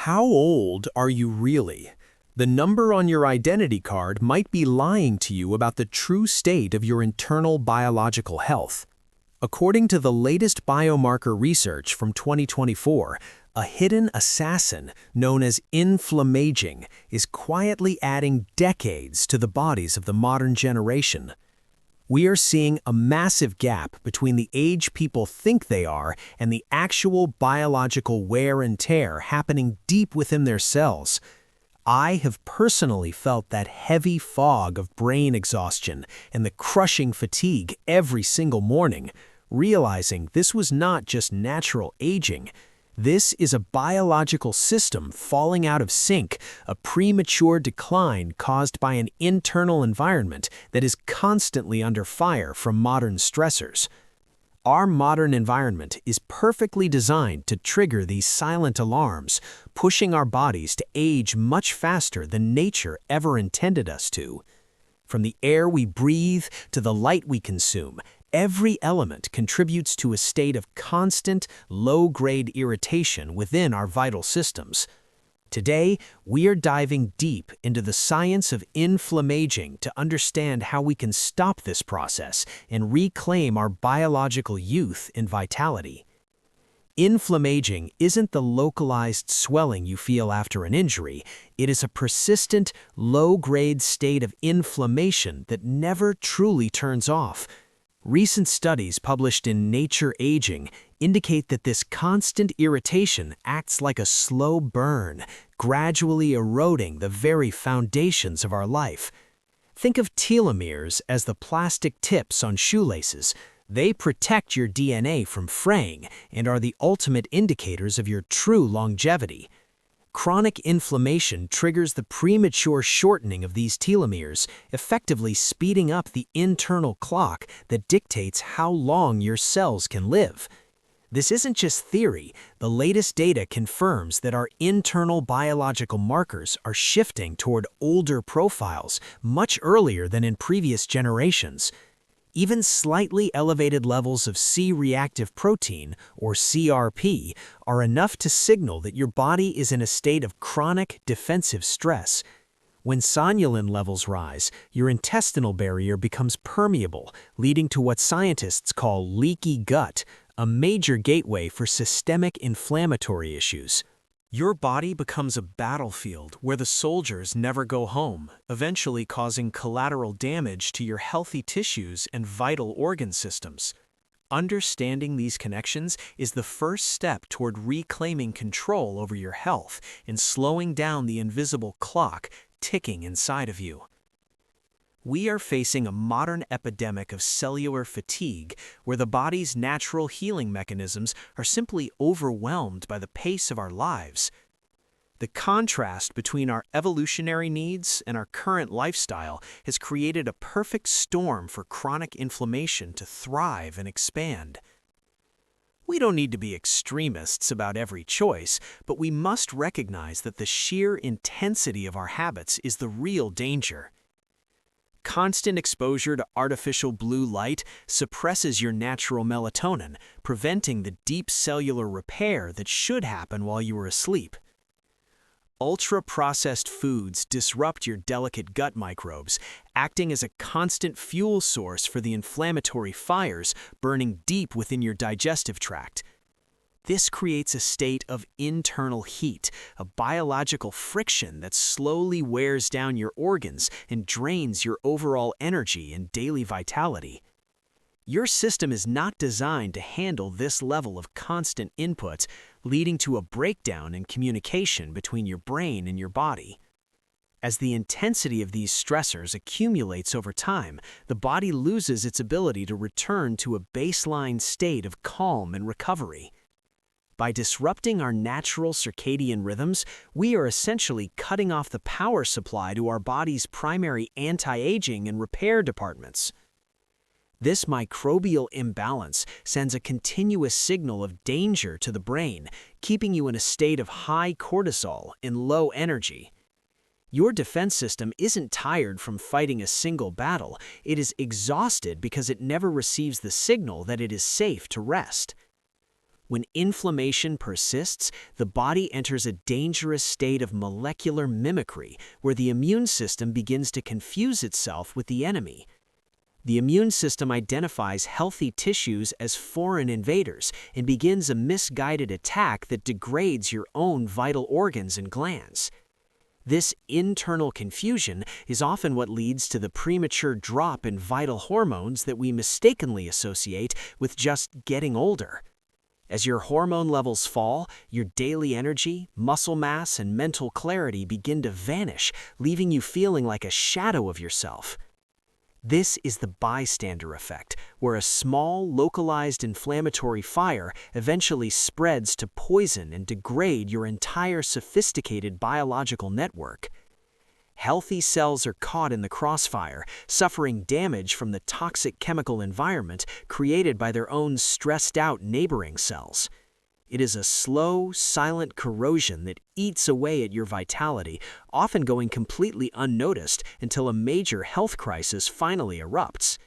How old are you really? The number on your identity card might be lying to you about the true state of your internal biological health. According to the latest biomarker research from 2024, a hidden assassin known as inflammaging is quietly adding decades to the bodies of the modern generation. We are seeing a massive gap between the age people think they are and the actual biological wear and tear happening deep within their cells. I have personally felt that heavy fog of brain exhaustion and the crushing fatigue every single morning, realizing this was not just natural aging. This is a biological system falling out of sync, a premature decline caused by an internal environment that is constantly under fire from modern stressors. Our modern environment is perfectly designed to trigger these silent alarms, pushing our bodies to age much faster than nature ever intended us to. From the air we breathe to the light we consume, every element contributes to a state of constant, low-grade irritation within our vital systems. Today, we are diving deep into the science of inflammaging to understand how we can stop this process and reclaim our biological youth and vitality. Inflammaging isn't the localized swelling you feel after an injury. It is a persistent, low-grade state of inflammation that never truly turns off. Recent studies published in Nature Aging indicate that this constant irritation acts like a slow burn, gradually eroding the very foundations of our life. Think of telomeres as the plastic tips on shoelaces. They protect your DNA from fraying and are the ultimate indicators of your true longevity. Chronic inflammation triggers the premature shortening of these telomeres, effectively speeding up the internal clock that dictates how long your cells can live. This isn't just theory. The latest data confirms that our internal biological markers are shifting toward older profiles much earlier than in previous generations. Even slightly elevated levels of C-reactive protein, or CRP, are enough to signal that your body is in a state of chronic defensive stress. When sonulin levels rise, your intestinal barrier becomes permeable, leading to what scientists call leaky gut, a major gateway for systemic inflammatory issues. Your body becomes a battlefield where the soldiers never go home, eventually causing collateral damage to your healthy tissues and vital organ systems. Understanding these connections is the first step toward reclaiming control over your health and slowing down the invisible clock ticking inside of you. We are facing a modern epidemic of cellular fatigue where the body's natural healing mechanisms are simply overwhelmed by the pace of our lives. The contrast between our evolutionary needs and our current lifestyle has created a perfect storm for chronic inflammation to thrive and expand. We don't need to be extremists about every choice, but we must recognize that the sheer intensity of our habits is the real danger. Constant exposure to artificial blue light suppresses your natural melatonin, preventing the deep cellular repair that should happen while you are asleep. Ultra-processed foods disrupt your delicate gut microbes, acting as a constant fuel source for the inflammatory fires burning deep within your digestive tract. This creates a state of internal heat, a biological friction that slowly wears down your organs and drains your overall energy and daily vitality. Your system is not designed to handle this level of constant input, leading to a breakdown in communication between your brain and your body. As the intensity of these stressors accumulates over time, the body loses its ability to return to a baseline state of calm and recovery. By disrupting our natural circadian rhythms, we are essentially cutting off the power supply to our body's primary anti-aging and repair departments. This microbial imbalance sends a continuous signal of danger to the brain, keeping you in a state of high cortisol and low energy. Your defense system isn't tired from fighting a single battle. It is exhausted because it never receives the signal that it is safe to rest. When inflammation persists, the body enters a dangerous state of molecular mimicry, where the immune system begins to confuse itself with the enemy. The immune system identifies healthy tissues as foreign invaders and begins a misguided attack that degrades your own vital organs and glands. This internal confusion is often what leads to the premature drop in vital hormones that we mistakenly associate with just getting older. As your hormone levels fall, your daily energy, muscle mass, and mental clarity begin to vanish, leaving you feeling like a shadow of yourself. This is the bystander effect, where a small, localized inflammatory fire eventually spreads to poison and degrade your entire sophisticated biological network. Healthy cells are caught in the crossfire, suffering damage from the toxic chemical environment created by their own stressed-out neighboring cells. It is a slow, silent corrosion that eats away at your vitality, often going completely unnoticed until a major health crisis finally erupts.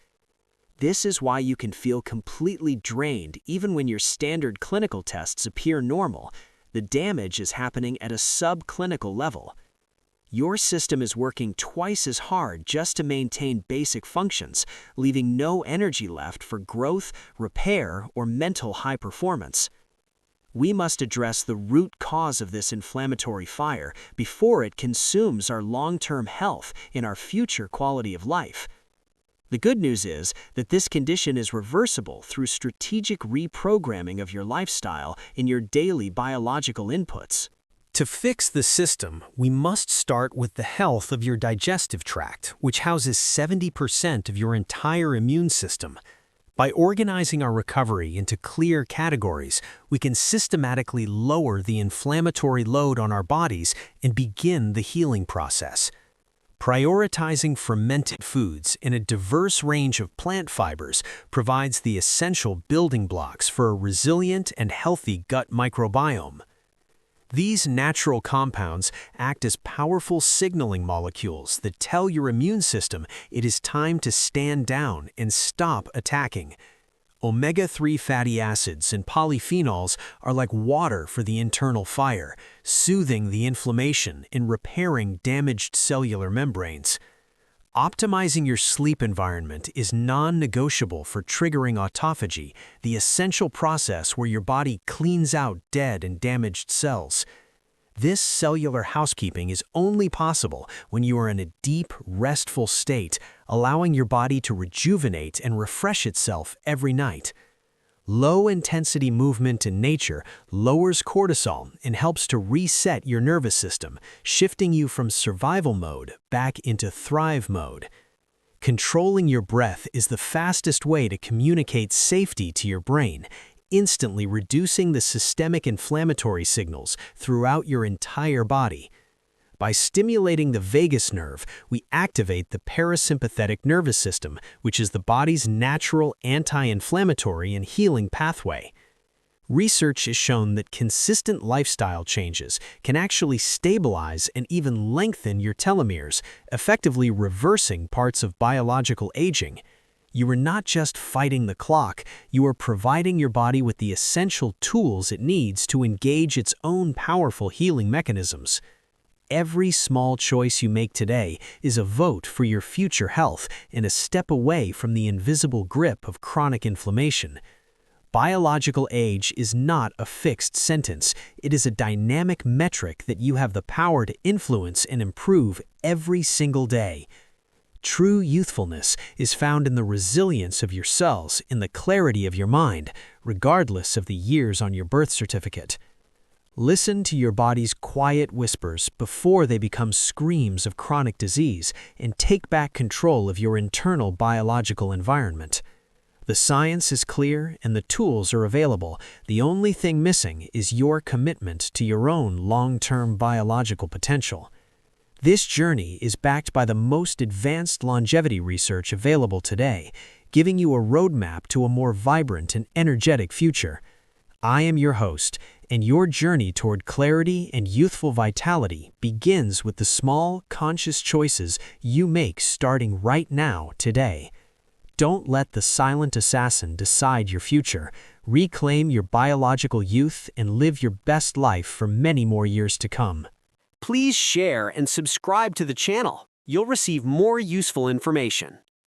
This is why you can feel completely drained even when your standard clinical tests appear normal. The damage is happening at a subclinical level. Your system is working twice as hard just to maintain basic functions, leaving no energy left for growth, repair, or mental high performance. We must address the root cause of this inflammatory fire before it consumes our long-term health and our future quality of life. The good news is that this condition is reversible through strategic reprogramming of your lifestyle and your daily biological inputs. To fix the system, we must start with the health of your digestive tract, which houses 70% of your entire immune system. By organizing our recovery into clear categories, we can systematically lower the inflammatory load on our bodies and begin the healing process. Prioritizing fermented foods and a diverse range of plant fibers provides the essential building blocks for a resilient and healthy gut microbiome. These natural compounds act as powerful signaling molecules that tell your immune system it is time to stand down and stop attacking. Omega-3 fatty acids and polyphenols are like water for the internal fire, soothing the inflammation and repairing damaged cellular membranes. Optimizing your sleep environment is non-negotiable for triggering autophagy, the essential process where your body cleans out dead and damaged cells. This cellular housekeeping is only possible when you are in a deep, restful state, allowing your body to rejuvenate and refresh itself every night. Low-intensity movement in nature lowers cortisol and helps to reset your nervous system, shifting you from survival mode back into thrive mode. Controlling your breath is the fastest way to communicate safety to your brain, instantly reducing the systemic inflammatory signals throughout your entire body. By stimulating the vagus nerve, we activate the parasympathetic nervous system, which is the body's natural anti-inflammatory and healing pathway. Research has shown that consistent lifestyle changes can actually stabilize and even lengthen your telomeres, effectively reversing parts of biological aging. You are not just fighting the clock, you are providing your body with the essential tools it needs to engage its own powerful healing mechanisms. Every small choice you make today is a vote for your future health and a step away from the invisible grip of chronic inflammation. Biological age is not a fixed sentence. It is a dynamic metric that you have the power to influence and improve every single day. True youthfulness is found in the resilience of your cells, in the clarity of your mind, regardless of the years on your birth certificate. Listen to your body's quiet whispers before they become screams of chronic disease, and take back control of your internal biological environment. The science is clear and the tools are available. The only thing missing is your commitment to your own long-term biological potential. This journey is backed by the most advanced longevity research available today, giving you a roadmap to a more vibrant and energetic future. I am your host, and your journey toward clarity and youthful vitality begins with the small, conscious choices you make starting right now, today. Don't let the silent assassin decide your future. Reclaim your biological youth and live your best life for many more years to come. Please share and subscribe to the channel. You'll receive more useful information.